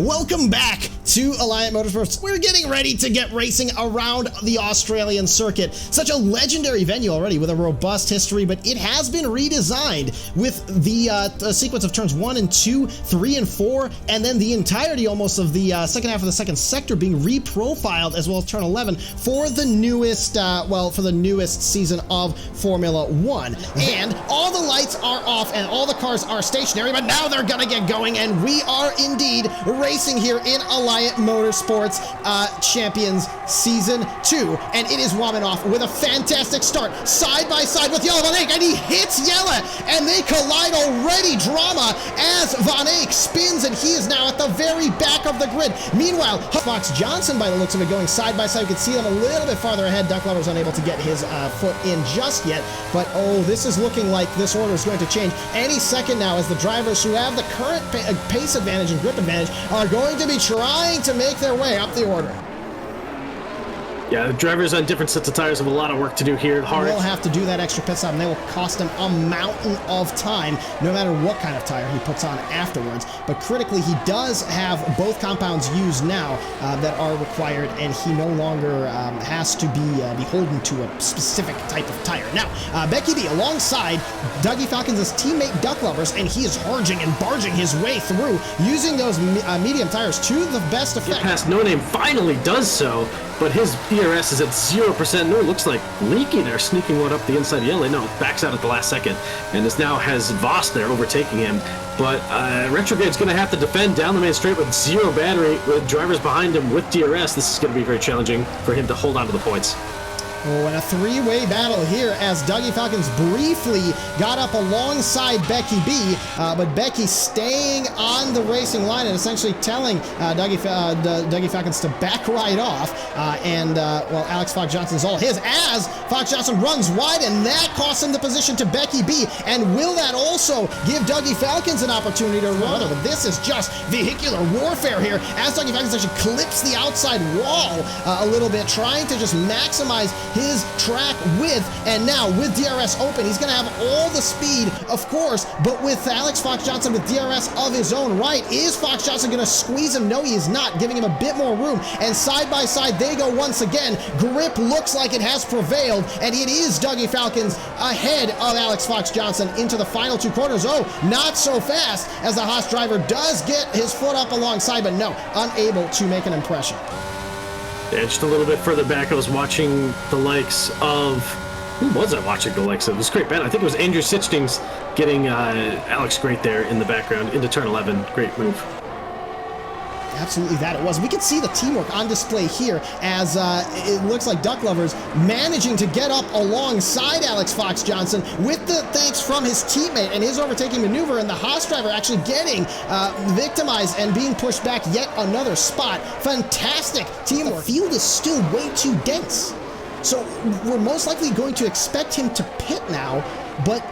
Welcome back to Alliant Motorsports. We're getting ready to get racing around the Australian circuit. Such a legendary venue already with a robust history, but it has been redesigned with the sequence of turns 1 and 2, 3 and 4, and then the entirety almost of the second half of the second sector being reprofiled, as well as turn 11 for the newest, for the newest season of Formula 1. And all the lights are off and all the cars are stationary, but now they're gonna get going, and we are indeed racing here in Alliant Motorsports Champions Season 2, and it is warming off with a fantastic start, side by side with Jelle van Eijk, and he hits Jelle, and they collide already. Drama as Van Eijk spins, and he is now at the very back of the grid. Meanwhile, Fox Johnson, by the looks of it, going side by side. You can see them a little bit farther ahead. DuckLovers unable to get his foot in just yet, but oh, this is looking like this order is going to change any second now, as the drivers who have the current pace advantage and grip advantage are going to be trying to make their way up the order. Yeah, the drivers on different sets of tires have a lot of work to do here. They'll have to do that extra pit stop, and they will cost him a mountain of time, no matter what kind of tire he puts on afterwards. But critically, he does have both compounds used now that are required, and he no longer has to be beholden to a specific type of tire. Now, Beckyb alongside Dougie Falcons' teammate DuckLovers, and he is harging and barging his way through, using those medium tires to the best effect. Get past No Name finally does so, but his ERS is at 0%. No, it looks like Leaky there, sneaking one up the inside of Yele. No, backs out at the last second, and is now has Voss there overtaking him. But Retrograde's going to have to defend down the main straight with zero battery, with drivers behind him with DRS. This is going to be very challenging for him to hold on to the points. Oh, and a three-way battle here as Dougie Falcons briefly got up alongside Beckyb, but Becky staying on the racing line and essentially telling Dougie Falcons to back right off, well, Alex Fox Johnson's all his as Fox Johnson runs wide, and that costs him the position to Beckyb. And will that also give Dougie Falcons an opportunity to run? But this is just vehicular warfare here as Dougie Falcons actually clips the outside wall a little bit, trying to just maximize his track width. And now with DRS open, he's going to have all the speed, of course, but with Alex Fox Johnson with DRS of his own right, is Fox Johnson going to squeeze him? No, he is not, giving him a bit more room. And side by side they go once again. Grip looks like it has prevailed, and it is Dougie Falcons ahead of Alex Fox Johnson into the final two corners. Oh, not so fast, as the Haas driver does get his foot up alongside, but no, unable to make an impression. Yeah, just a little bit further back, I was watching the likes of... Who was I watching the likes of? It was great band. I think it was Andrew Sitchtings getting Alex Great there in the background into turn 11. Great move. Absolutely that it was. We can see the teamwork on display here as it looks like DuckLovers managing to get up alongside Alex Fox Johnson with the thanks from his teammate and his overtaking maneuver, and the Haas driver actually getting victimized and being pushed back yet another spot. Fantastic teamwork. The field is still way too dense, so we're most likely going to expect him to pit now, but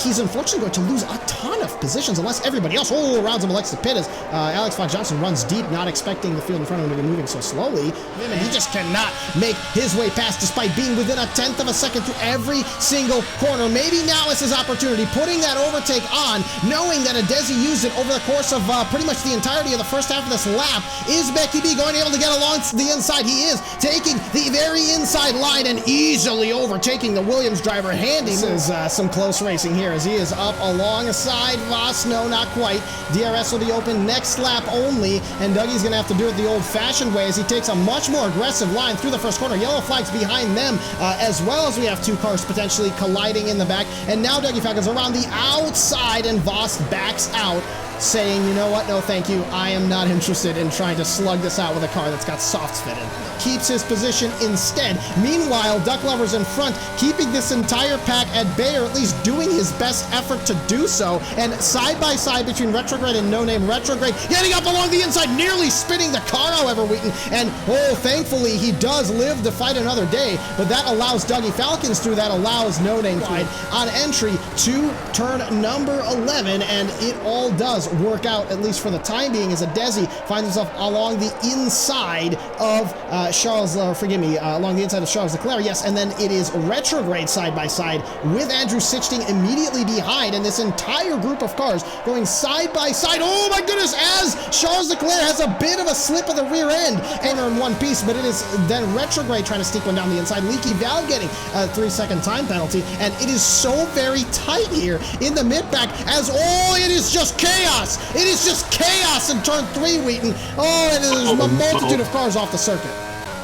he's unfortunately going to lose a ton of positions unless everybody else around him elects to pit, as Alex Fox Johnson runs deep, not expecting the field in front of him to be moving so slowly. And he just cannot make his way past despite being within a tenth of a second through every single corner. Maybe now is his opportunity, putting that overtake on, knowing that Adezi used it over the course of pretty much the entirety of the first half of this lap. Is Beckyb going to be able to get along the inside? He is, taking the very inside line and easily overtaking the Williams driver. This is some close racing here as he is up alongside Voss. No, not quite. DRS will be open next lap only, and Dougie's going to have to do it the old-fashioned way as he takes a much more aggressive line through the first corner. Yellow flags behind them, as well as we have two cars potentially colliding in the back. And now Dougie Falcons around the outside, and Voss backs out, saying, you know what, no thank you, I am not interested in trying to slug this out with a car that's got softs fitted. Keeps his position instead. Meanwhile, DuckLovers in front, keeping this entire pack at bay, or at least doing his best effort to do so. And side by side between Retrograde and No Name. Retrograde getting up along the inside, nearly spinning the car, however, Wheaton. And oh, thankfully he does live to fight another day, but that allows Dougie Falcons through, that allows No Name on entry to turn number 11, and it all does things work out, at least for the time being, as Adezi finds himself along the inside of along the inside of Charles Leclerc, yes, and then it is retrograde side by side with Andrew Sichting immediately behind, and this entire group of cars going side by side. Oh my goodness, as Charles Leclerc has a bit of a slip of the rear end, and in one piece, but it is then retrograde trying to sneak one down the inside. Leaky Valve getting a 3-second time penalty, and it is so very tight here in the mid-pack, as it is just chaos. It is just chaos in turn 3, Wheaton. And there's a multitude of cars off the circuit.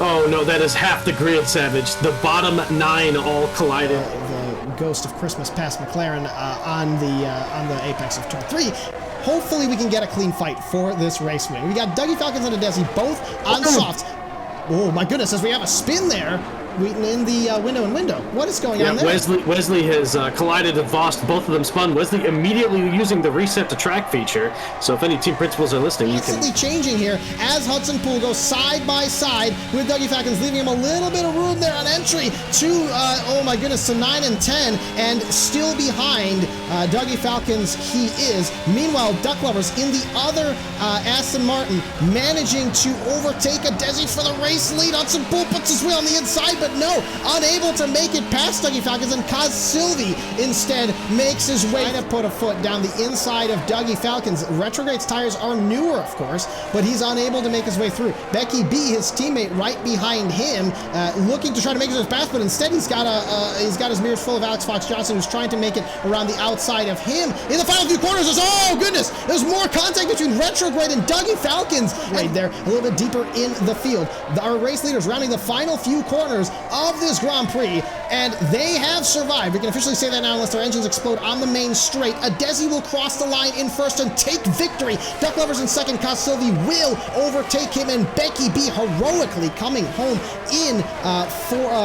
Oh no, that is half the grid, Savage. The bottom 9 all collided. The ghost of Christmas past McLaren on the apex of turn 3. Hopefully we can get a clean fight for this race win. We got Dougie Falcons and Adezi both on softs. Oh my goodness, as we have a spin there. Wheaton in the window. What is going on there? Wesley has collided with Vost. Both of them spun. Wesley immediately using the reset to track feature. So if any team principals are listening, you can... changing here as Hudson Poole goes side by side with Dougie Falcons, leaving him a little bit of room there on entry to 9 and 10, and still behind Dougie Falcons he is. Meanwhile, DuckLovers in the other Aston Martin managing to overtake Adezi for the race lead. Hudson Poole puts his wheel on the inside, but no, unable to make it past Dougie Falcons, and Kaz Silvi instead makes his way to put a foot down the inside of Dougie Falcons. Retrograde's tires are newer, of course, but he's unable to make his way through. Beckyb, his teammate, right behind him, looking to try to make it his path, but instead he's got his mirrors full of Alex Fox Johnson, who's trying to make it around the outside of him. In the final few corners, there's more contact between Retrograde and Dougie Falcons right there, a little bit deeper in the field. Our race leaders rounding the final few corners of this Grand Prix, and they have survived. We can officially say that now unless their engines explode on the main straight. Adezi will cross the line in first and take victory. DuckLovers in second. Kaz Silvi will overtake him, and Beckyb heroically coming home in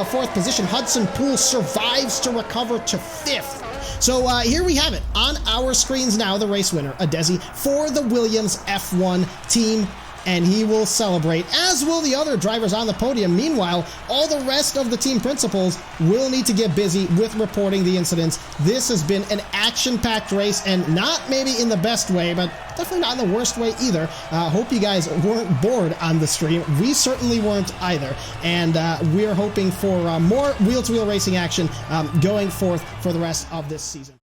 fourth position. Hudson Poole survives to recover to 5th. So here we have it on our screens now, the race winner, Adezi, for the Williams F1 team. And he will celebrate, as will the other drivers on the podium. Meanwhile, all the rest of the team principals will need to get busy with reporting the incidents. This has been an action-packed race, and not maybe in the best way, but definitely not in the worst way either. Hope you guys weren't bored on the stream. We certainly weren't either. And we're hoping for more wheel-to-wheel racing action going forth for the rest of this season.